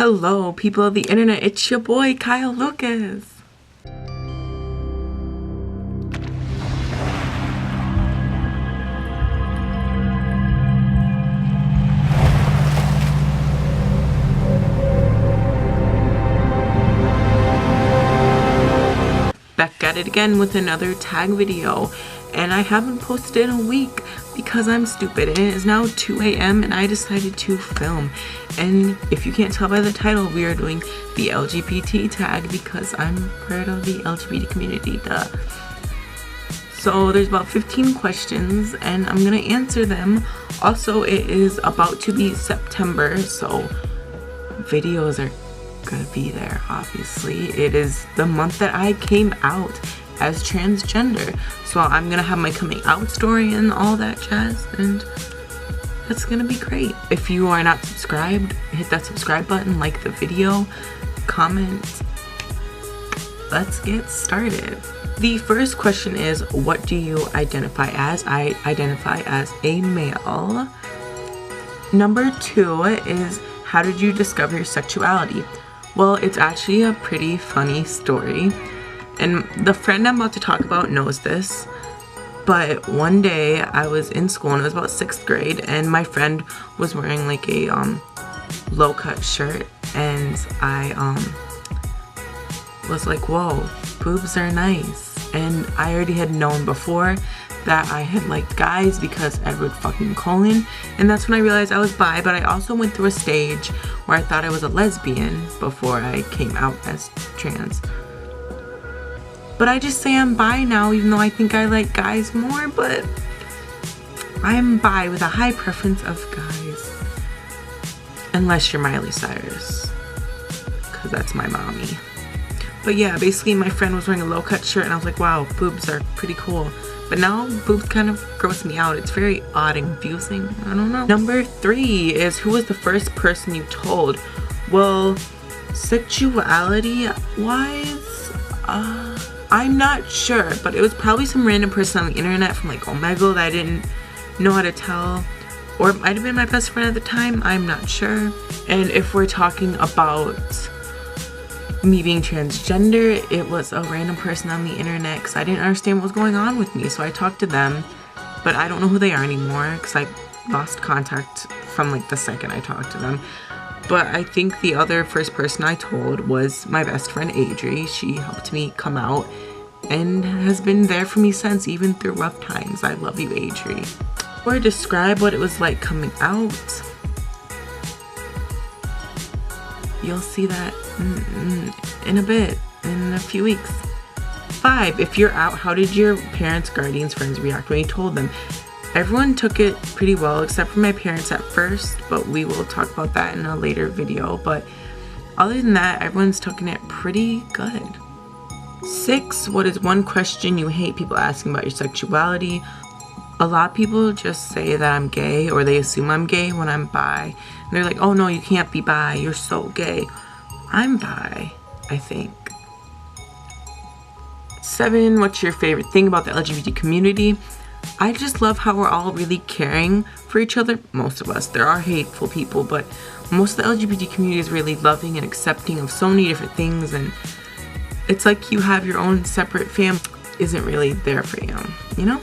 Hello, people of the internet, it's your boy, Kyle.lucas. Back at it again with another tag video, and I haven't posted in a week because I'm stupid, and it is now 2 a.m. and I decided to film. And if you can't tell by the title, we are doing the LGBT tag because I'm part of the LGBT community, duh. So there's about 15 questions and I'm gonna answer them. Also, it is about to be September, so videos are gonna be there. Obviously, it is the month that I came out as transgender, so I'm gonna have my coming out story and all that jazz, and that's gonna be great. If you are not subscribed, hit that subscribe button, like the video, comment. Let's get started. The first question is, what do you identify as? I identify as a male. Number 2 is, how did you discover your sexuality? Well, it's actually a pretty funny story, and the friend I'm about to talk about knows this. But one day I was in school and it was about 6th grade, and my friend was wearing like a low-cut shirt, and I was like, whoa, boobs are nice. And I already had known before that I had liked guys because Edward fucking Cullen, and that's when I realized I was bi. But I also went through a stage where I thought I was a lesbian before I came out as trans. But I just say I'm bi now, even though I think I like guys more, but I'm bi with a high preference of guys. Unless you're Miley Cyrus, because that's my mommy. But yeah, basically my friend was wearing a low-cut shirt and I was like, wow, boobs are pretty cool. But now boobs kind of gross me out. It's very odd and confusing. I don't know. Number 3 is, who was the first person you told? Well, sexuality-wise, I'm not sure, but it was probably some random person on the internet from like Omegle that I didn't know how to tell. Or it might have been my best friend at the time, I'm not sure. And if we're talking about me being transgender, it was a random person on the internet because I didn't understand what was going on with me. So I talked to them, but I don't know who they are anymore because I lost contact from like the second I talked to them. But I think the other first person I told was my best friend Adri. She helped me come out and has been there for me since, even through rough times. I love you, Adri. Or describe what it was like coming out. You'll see that in a bit, in a few weeks. 5, if you're out, how did your parents, guardians, friends react when you told them? Everyone took it pretty well, except for my parents at first, but we will talk about that in a later video. But other than that, everyone's taking it pretty good. 6, what is one question you hate people asking about your sexuality? A lot of people just say that I'm gay, or they assume I'm gay when I'm bi. And they're like, oh no, you can't be bi, you're so gay. I'm bi, I think. 7, what's your favorite thing about the LGBT community? I just love how we're all really caring for each other. Most of us. There are hateful people, but most of the LGBT community is really loving and accepting of so many different things, and it's like you have your own separate family. Isn't really there for you, you know?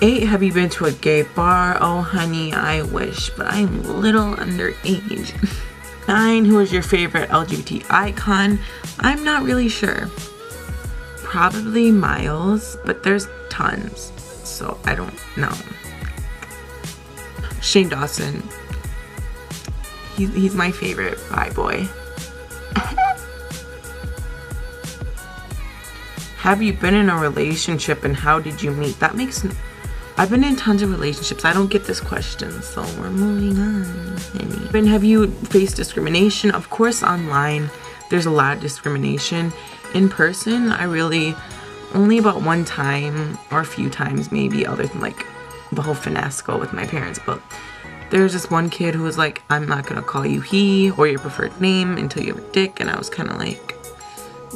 8, have you been to a gay bar? Oh honey, I wish, but I'm a little underage. 9, who is your favorite LGBT icon? I'm not really sure. Probably Miles, but there's tons, so I don't know. Shane Dawson. He's my favorite bi boy. Have you been in a relationship and how did you meet? That makes I've been in tons of relationships. I don't get this question, so we're moving on. And have you faced discrimination? Of course, online there's a lot of discrimination. In person, I really only about one time or a few times maybe, other than like the whole finasco with my parents. But there's this one kid who was like, I'm not gonna call you he or your preferred name until you have a dick, and I was kind of like,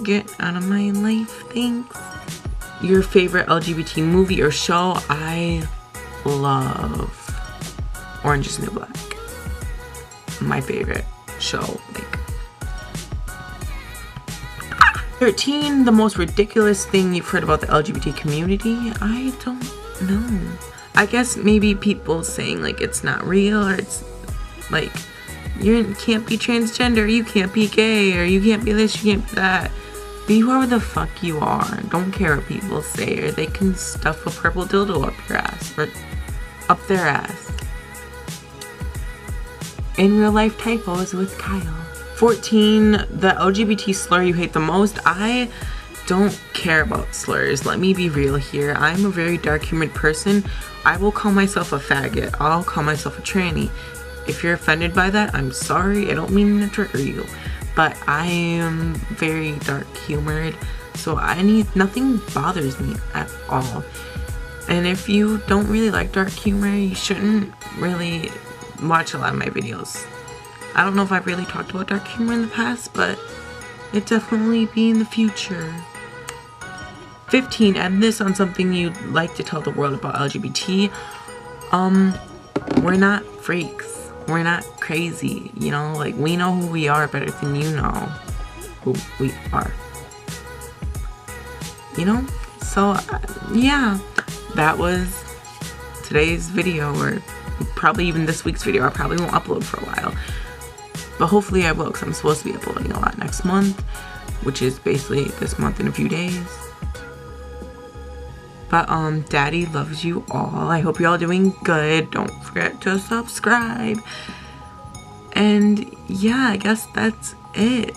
get out of my life, thanks. Your favorite LGBT movie or show? I love Orange is the New Black. My favorite show, like 13, the most ridiculous thing you've heard about the LGBT community. I don't know. I guess maybe people saying like it's not real, or it's like you can't be transgender, you can't be gay, or you can't be this, you can't be that. Be whoever the fuck you are. Don't care what people say, or they can stuff a purple dildo up your ass, or up their ass. In real life typos with Kyle. 14, the LGBT slur you hate the most. I don't care about slurs. Let me be real here. I'm a very dark humored person. I will call myself a faggot. I'll call myself a tranny. If you're offended by that, I'm sorry. I don't mean to trigger you. But I am very dark humored. So nothing bothers me at all. And if you don't really like dark humor, you shouldn't really watch a lot of my videos. I don't know if I've really talked about dark humor in the past, but it definitely be in the future. 15, add this on something you'd like to tell the world about LGBT. We're not freaks. We're not crazy. You know, like, we know who we are better than you know who we are. You know? So, yeah. That was today's video, or probably even this week's video. I probably won't upload for a while. But hopefully I will, because I'm supposed to be uploading a lot next month, which is basically this month in a few days. But Daddy loves you all. I hope you're all doing good. Don't forget to subscribe. And yeah, I guess that's it.